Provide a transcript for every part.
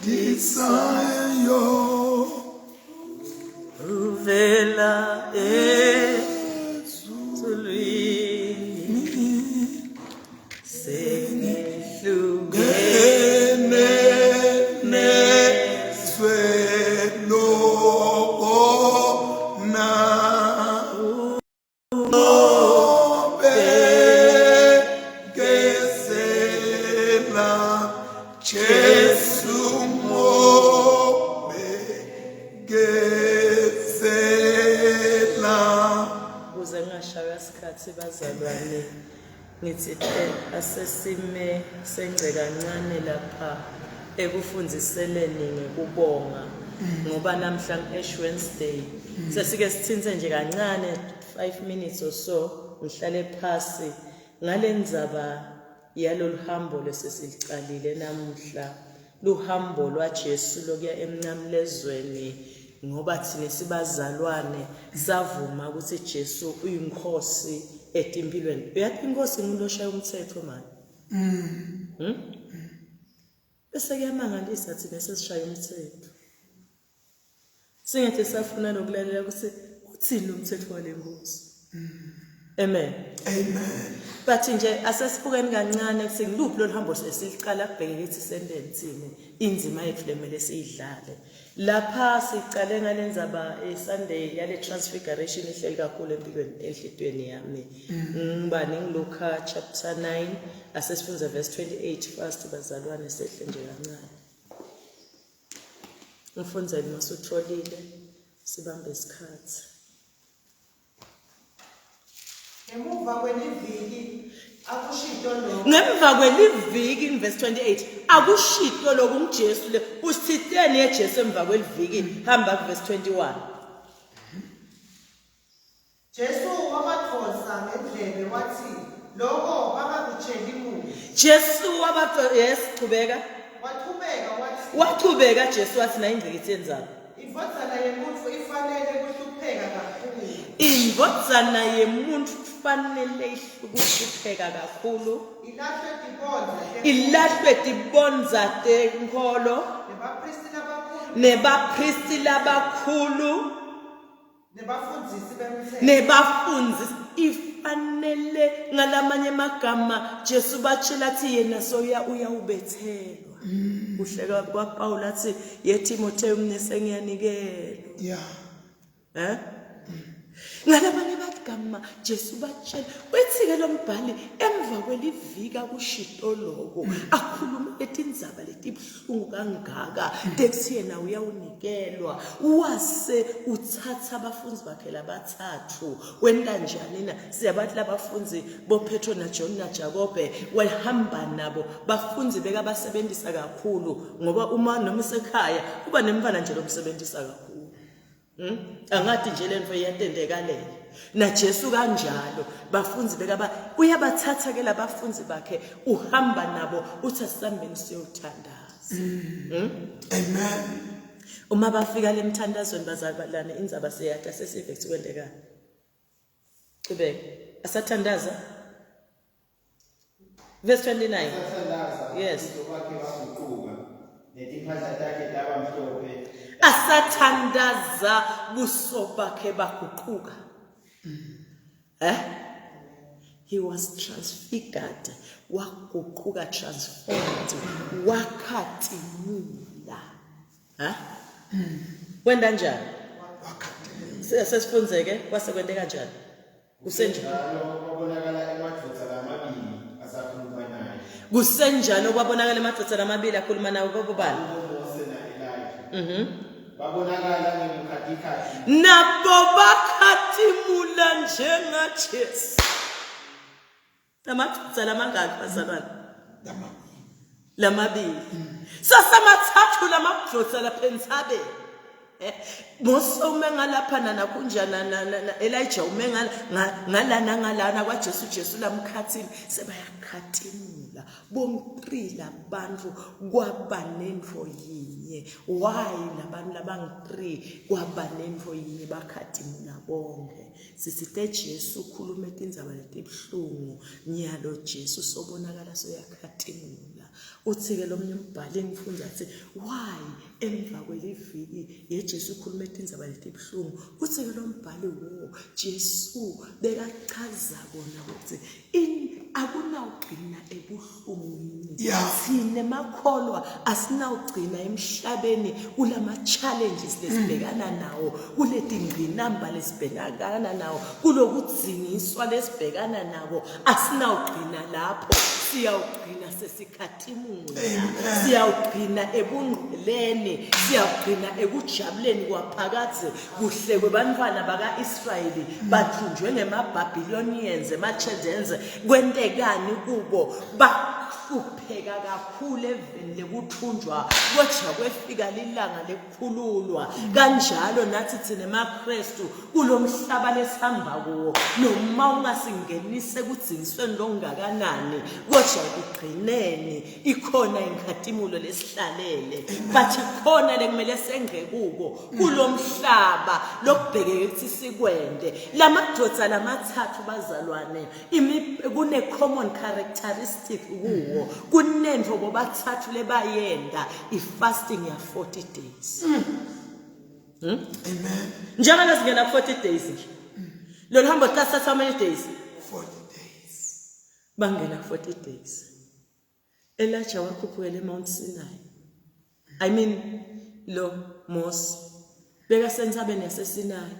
Disayo uvela ezulwini sengihlukene nezwe lobona obegezela Jesu mobegezela. Ukuze ngingashaywa isikhathi bazalwane ngithi asesime sengce kancane lapha ekufundiseleni ngekubonga ngoba namhla nge-Ash Wednesday sesike sithinze nje kancane 5 minutes or so ngihlale phasi ngale ndzaba yalolu hambo lesesilicalile namhla luhambo lwaJesu lokuya emncamlezweni ngoba thina sibazalwane savuma ukuthi Jesu uyinkosi etimpilweni. Uyathi inkosi nguloshaya umthetho manje. Bese kuyamangalisa thina sesishaya umthetho. Singathi safuna nokulalela ukuthi uthini lo mthetho wale nkosi. Amen. Amen. But nje asesibukeni kancane ukuthi ngiluphi lo hambo sesiqala kubheke kithi sendenzini inzima yethu lemele siyidlale. Lapha siqale ngalendzaba Sunday yale transfiguration ihleli kakhulu empilweni enhlitweni yami. Ngibani ngiLuka chapter 9 asesifunza verse 28 first bazalwane sehle nje kancane. Ngifundzeni masutholile sibambe isikhathi. Ngemva kweliviki akushito lo. Ngemva kweliviki verse 28 akushito lokhu uJesu le usitheni yeJesu emva kweliviki hamba ku verse 21. Jesu wabathosa ngendlebe wathi lokho bangakutsheli muntu. Jesu wabatho yes qhubeka. Waqhubeka Jesu wathi na ingqikithi yenzalo. Indvodzana yemuntu ifanele kuhlupheka kakhulu. Indvodzana yemuntu kufanele ihlukuhlupeka kakhulu. Ilahlwe tibonza tenkolo. Nebapristi labakhulu. Nebafundisi ifanele ngalamanye amagama Jesu batshela athi yena soya uyawubethelwa. Kuhleka kwaPaul athi yeTimotheo mina sengiyanikelwa. Ngalamanye amagama Jesu batshela wethike lo mbhali emva kwelivika kushito lokho akhuluma etindzaba letibhlungu kangaka tethi yena uyawunikelwa wase uthatha abafunzi bakhe labathathu wenda njani na siyabathi labafunzi boPetro na John na Jacobe wahamba nabo bafunzi beka basebenzisa kakhulu ngoba uma noma sekhaya kuba nemfana nje lomsebenzisa kakhulu. Angathi nje lento iyatendekalele na Jesu kanjalo bafunzi beka uyabathatha ke labafunzi bakhe uhamba nabo uthi asambeni siyothandaza. Amen. Uma bafika lemthandazweni bazalwane indzaba seyakhe sesive kwendekana. Qhubeka asathandaza verse 29. Yes. Asathandaza buso bakhe baguquka. He was transfigured, waguquka transformed, wakatimula. Wenda njani? Sesifunzeke kwase kwende kanjani? Kusenjalo kwabonakala emadvodza lamabili asakhuluma naye. Kusenjalo kwabonakala emadvodza lamabili akhuluma nawo bobani? Babonakala ngemkhathi nabo bakhathimula njengaJesu. Lamadvodza lamangaki bazalwane? Lamabili. Sasamathathu lamadvodza lapha entsabeni. Mose ume ngalaphana nakunjana na Elijah ume ngalana ngalana kwaJesu Jesu lamkhathini sebayakhathimula bomtrila abantu kwabanenfo yinye. Why labantu labangi-3 kwabanenfo yinye bakhathimula bonke? Sisite Jesu ukhuluma indzaba letibhlungu nyalo Jesu sobonakala soyakhathimula. Uthi-ke lo mnye umbhali engifunda athi why emva kweliviki yeJesu ukhuluma indzaba letibhlungu. Uthi-ke lo mbhali wo Jesu bekachaza kona ukuthi akunawugcina ebuhlungwini. Thine makholwa asinawugcina emhlabeni kulama challenges lesibhekana nawo, kuleti ngqinamba lesibhekana nawo, kulokudzingiswa lesibhekana nawo. Asinawugcina lapho, siyawugcina sesikhathimula, siyawugcina ebungqeleni, siyawugcina ekujabuleni kwaphakathi kuhle kwebantwana baka-Israyeli bathunjwe ngema-Babylonians, ema-Chaldeans. Kwentekani kubo? Bahlupheka kakhulu eveni lekuthunjwa, kodwa kwefika lilanga lekukhululwa. Kanjalo nathi thina emaKristu kulo mhlaba lesihamba kuwo, noma ungasingenise kudzingisweni longakanani, kodwa ekugcineni ikhona inkhathimulo lesihlalele. But ikhona lekumele sengekuko kulo mhlaba lokubhekeke ukuthi sikwende. Lamadoda lamathathu bazalwane, kune common characteristic kuwo. Kunento bobathathu lebayenda i-fasting ya 40 days. Amen. Njengoba singena 40 days nje. Lo hambo thatha how many days? 40 days. Bangena 40 days. Elijah wakhuphukela eMount Sinai. I mean lo Mose beka sensabeni yaseSinai.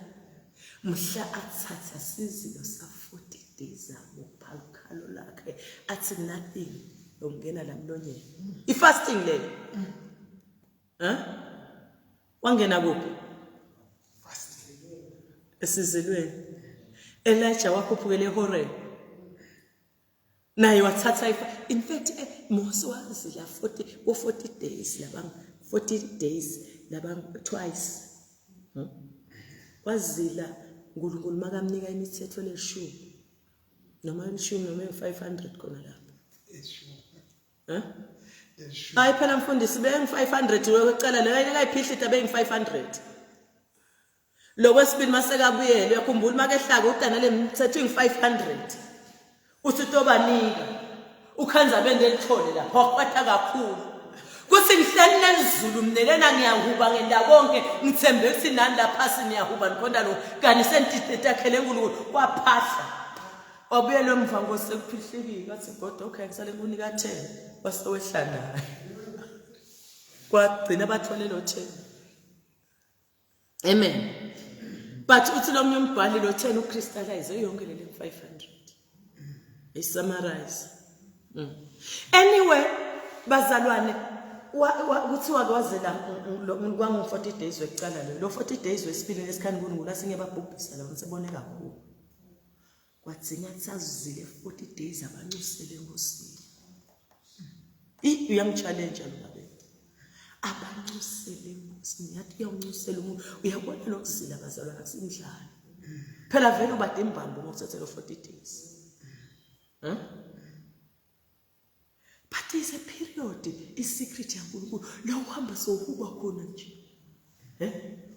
Mhla athatha sizilo sa 40 days akuphalukhalo lakhe athi nothing ongena la mlonyeni. I-fasting le. Wangena kuphi? Fasting. Esizilweni. Elijah wakhuphukela eHoreb. Naye wathatha in fact Mose wazila 40 days labang 40 days labang twice. Wazila uNkulunkulu makamnika imithetho leshumi noma ishumi noma 500 khona lapho. Hayi phela mfundisi bengi 500 wecala leyo ayiphihlita bengi 500. Lokwesibili masekabuyele uyakhumbula makehlaka udana lemithetho ingi 500. Uthi tobanika ukhanza bende lithole lapha wakwatha kakhulu. Kuthi ngihleli nezulu mnelena ngiyahuba ngenda konke ngithembe ukuthi nani lapha siniyahuba nikhonda lo kani sentitakhele enkulunkulu kwaphahla. Wabuyela emva ngosekuphihlekile athi God okay ngisale nginika 10 wasewehla naye. Kwagcina bathole lo 10. Amen. But uthi lo mnye umbhali lo 10 ucrystallize yonke le 500. Summarize. Anyway, bazalwane kuthiwa kwazela kwangu 40 days wecala lo 40 days wesibili lesikhani kuNkulunkulu asingebabhubhisa la sibone kakhulu. Kwathinga tsazile 40 days abancusele enkosini. Uyamchallenge lo babe. Abancusele enkosini yathi uyamncusela umuntu uyabona lokuzila bazalwane akusindlala. Phela vele ubade imbambo ngokuthatha lo 40 days. But there's a period, secret yankulunkulu la uhamba sokuba khona nje.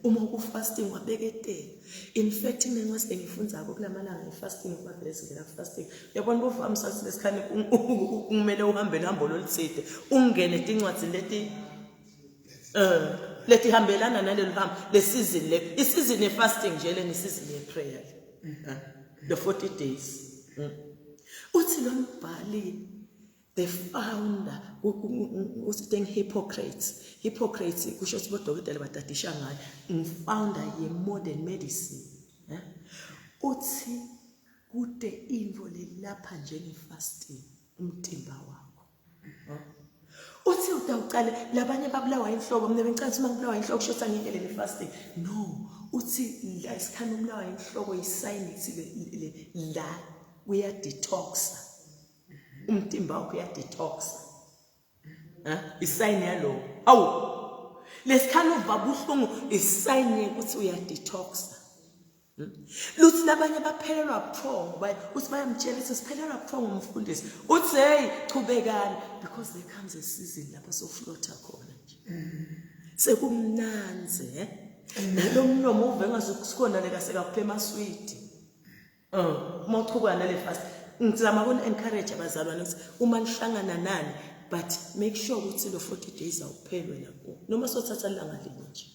Uma ukufasting wabeketela. In fact mina ngase ngifunza kulamalanga ifasting kwavele ngela fasting. Uyabona bofamsa lesikhani kumele uhambe ihambo lolitside. Ungene tincwadi leti hambelana nalelo hambo le season le. I season ye fasting nje le ni season ye prayer. The 40 days. Uthi lo mbhali the founder usiteng Hippocrates kusho ukuthi bodokotela batadisha ngayo umfounder ye modern medicine uthi kude info lelapha njenge fasting umtimba wakho uthi utawuqala labanye babulawa inhloko mina bengicela ukuthi mangibulawa inhloko shotha ngeke le fasting no uthi la isikhani ubulawa inhloko isinus la uya detoxa umtimba wakho uya detoxa isayini yalo awu lesikhalo vabuhlungu isayini ukuthi uyadetoxa. Luthi labanye baphelelwa buthongo uthi bayamtshela ukuthi siphelelwa buthongo umfundisi uthi hey chubekani because there comes a season lapho soflotha khona nje sekumnanze nalo mlomo uve ngazokusikhona leka sekaphe emaswidi uma uchubana le fast ngizama ukuna encourage abazalwane ukuthi uma nihlangana nani but make sure ukuthi lo 40 days awuphelwe lapho noma sothatha ilanga linye nje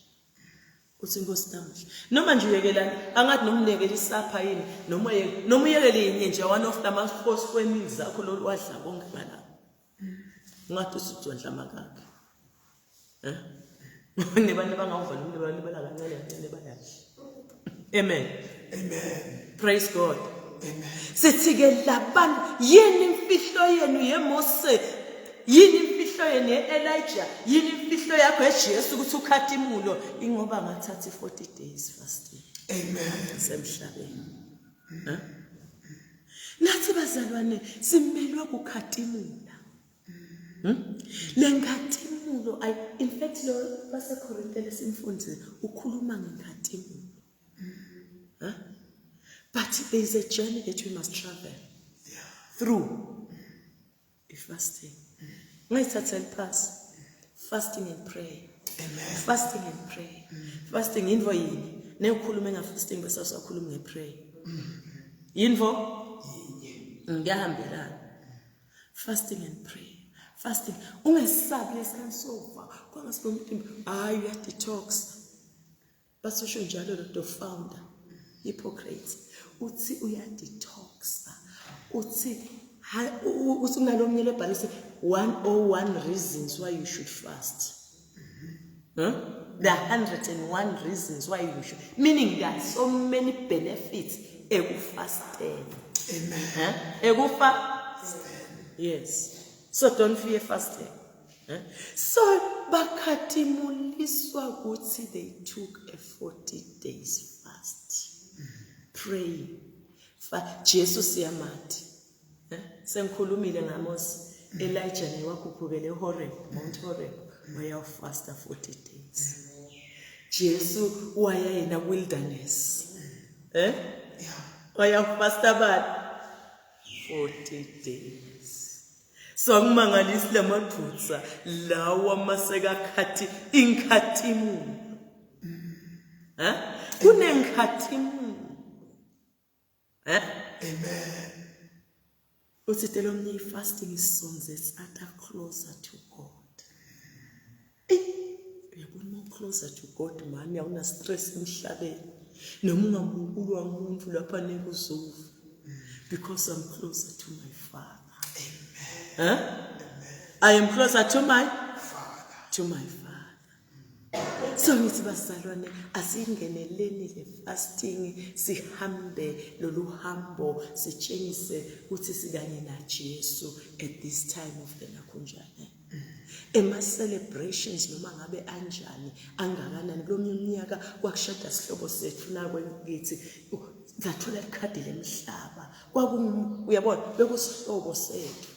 uthi Nkosi namuhla noma nje uyekelana angathi nomnekela isapha yini noma uyekele inye nje one of the force kwemini zakho lo wadla konke ngala ngathi usudondla makakhe nebanye bangawuvala umlibala libala kancane bayashi. Amen. Praise God. Sithi ke labantu yini imfihlo yenu yeMose yini imfihlo yenu yeElijah yini imfihlo yakho eJesu ukuthi ukhatimulo ingoba ngathatha 40 days fasting. Amen. Semhlabeni. Nathi bazalwane simelwe ukukhatimula. Lenkatimulo in fact lo baseKorinte lesimfundisi ukhuluma ngenkatimulo. But there is a journey that we must travel through fasting. Fasting and pray. Amen. Fasting and pray. Fasting invo yini. Ne ukhulume ngafasting bese usakhuluma ngepray. Invo? Ngiyahambelana. Fasting and pray. Fasting. Ungesabi lesikhansova. Kwangasibona ukuthi uya detox. Basosho njalo lo founder. Hypocrite. Uthi uya detox. Uthi usungalomnyele ebhalise 101 reasons why you should fast. There are 101 reasons why you should. Meaning there are so many benefits fasting. Amen. Yes. So don't fear fasting. So bakatimuliswa ukuthi they took a 40 days fast. Praying. Jesus yamati. Sengikhulumile ngaMose Elijah newakhuphukele eHoreb, Mount Horeb, wayafasta 40 days. Jesu wayena wilderness. Wayafasta but 40 days. So ngimangalisile amaphutsa lawa maseka khathi inkhathimulo. Kunenkhathimulo. Amen. Uthi fasting is songs that are closer to God. Uyabona more closer to God man awuna stress emhlabeni. Noma ungabukulwa umuntu lapha nekuzuva because I'm closer to my Father. Amen. I am closer to my Father. To my Father. So ngithi bazalwane asingeneleni le fasting sihambe lolu hambo sitshengise ukuthi sikanye na Jesu at this time of the nakunjani. Ema celebrations noma ngabe anjani angakanani kulomnyaka kwakushada sihlobo sethu na kwekithi zathola ikhadi lemhlaba uyabona bekusihlobo sethu.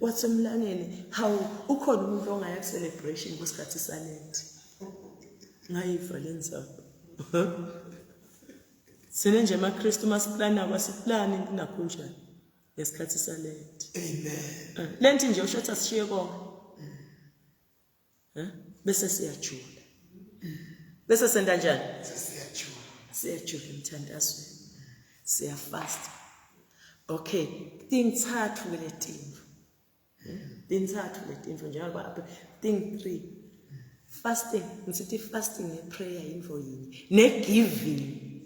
Wathi emlangeni how ukhona umuntu ongaya ku celebration kusikhathi salent ngayiva lenza sine nje amaKristu masiplana kwasiplani nakunjani ngesikhathi salent. Amen. Lenti nje ushotha sishiye konke bese siyajula bese senda njani siyajula emthandazweni siyafast. Okay, tintathu letimvu. Tintathu letimvu njengoba thing 3. Fasting, ngithi fasting neprayer invo yini. Ne-giving.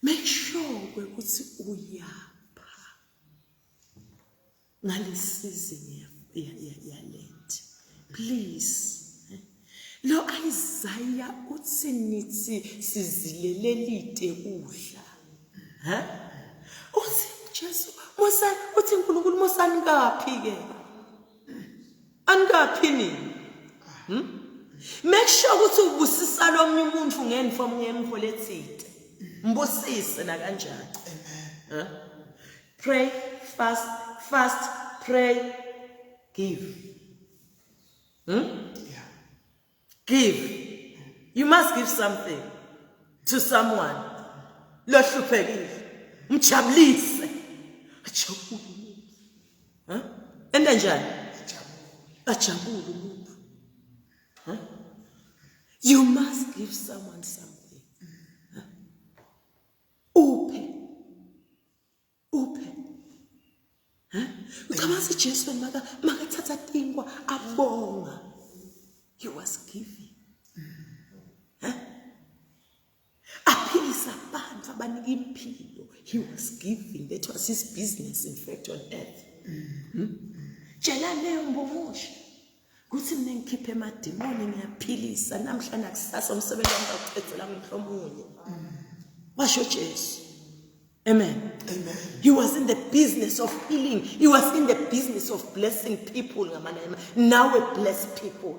Make sure ukuthi uyapha. Ngalesi season ya Lent. Please. Lo Isaiah uthi nithi sizilelelite udla. Uthi Jesu Musa uthi uNkulunkulu Musa angaphi ke? Angaphi nini? Make sure ukuthi ubusisa lo munye umuntu ngenform ngemvo lethite. Mbusise na kanjani. Amen. Pray, fast, pray, give. Yeah. Give. You must give something to someone. Lohluphekile. Mjabulise. Ajabule. Huh? Ende njani? Ajabule umuntu. Huh? You must give someone something. Huh? Uphe. Huh? Ucabanga Jesu makathatha tingwa abonga. He was giving. Huh? Aphilisa abantu abanika impilo. He was giving. That was his business, in fact, on earth. Tshela leyo mbomusha. Kuthi mina ngikhiphe emadimoni ngiyaphilisa namhlanje kusasa umsebenzi wami awuqhedzela ngihlomunye. Washo Jesu. Amen. Amen. He was in the business of healing. He was in the business of blessing people. Now we bless people.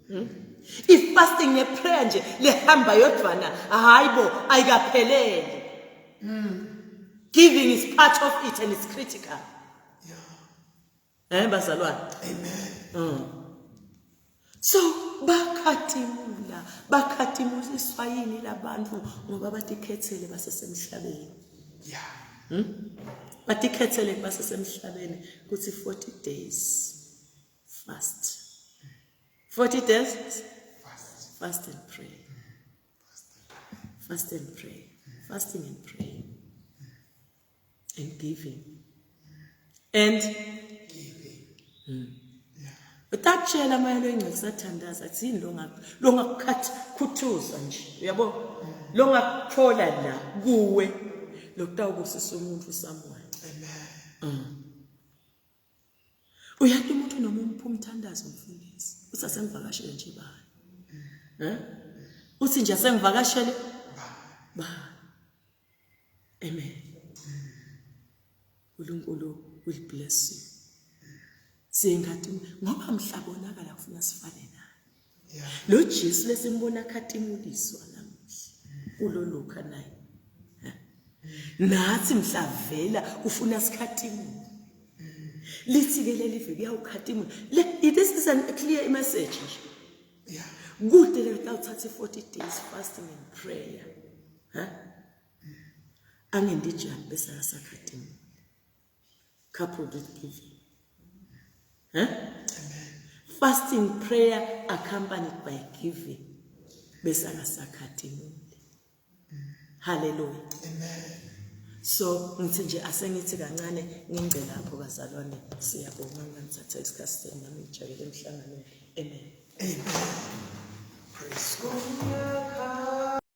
If fasting and prayer nje lehamba yodwana hayibo ayikaphelele. Giving is part of it and it's critical. Yeah. Bazalwane. Amen. So bakhathimula yini labantu ngoba batikhethele basesemhlabeni. Yeah. Batikhethele basesemhlabeni kuthi 40 days fast. 40 days fast and pray. Fast and pray. Fasting and praying. And giving. And utatshela mayelo engcelsathandaza athini longakukhathuza nje uyabo longakuphola la kuwe lokutawubusisa umuntu someone. Amen. Uyathi umuntu noma umpha umthandazo umfundisi usasengivakashele nje bani. Uthi nje asengivakashele bani. Amen. uNkulunkulu will bless you. Singathi ngoba mhlabonakala ufuna sifane naye. Yeah. Lo Jesu lesimbona khatimuliswa namuhla uloluka naye. Nathi mhlavela ufuna sikhatimule. Lithi ke leli viki uyawukhatimula. This is a clear message. Yeah. Kude le uthatha 40 days fasting and prayer. Angendijani bese asakhatimula. Coupled with giving. Fasting, prayer accompanied by giving. Bese asakhatimula. Hallelujah. Amen. So ngithi nje asengithi kancane ngingcela lapho bazalwane siyabonga ngithatha isikhathi nami ngijabule emhlanganweni. Amen. Amen. Praise God.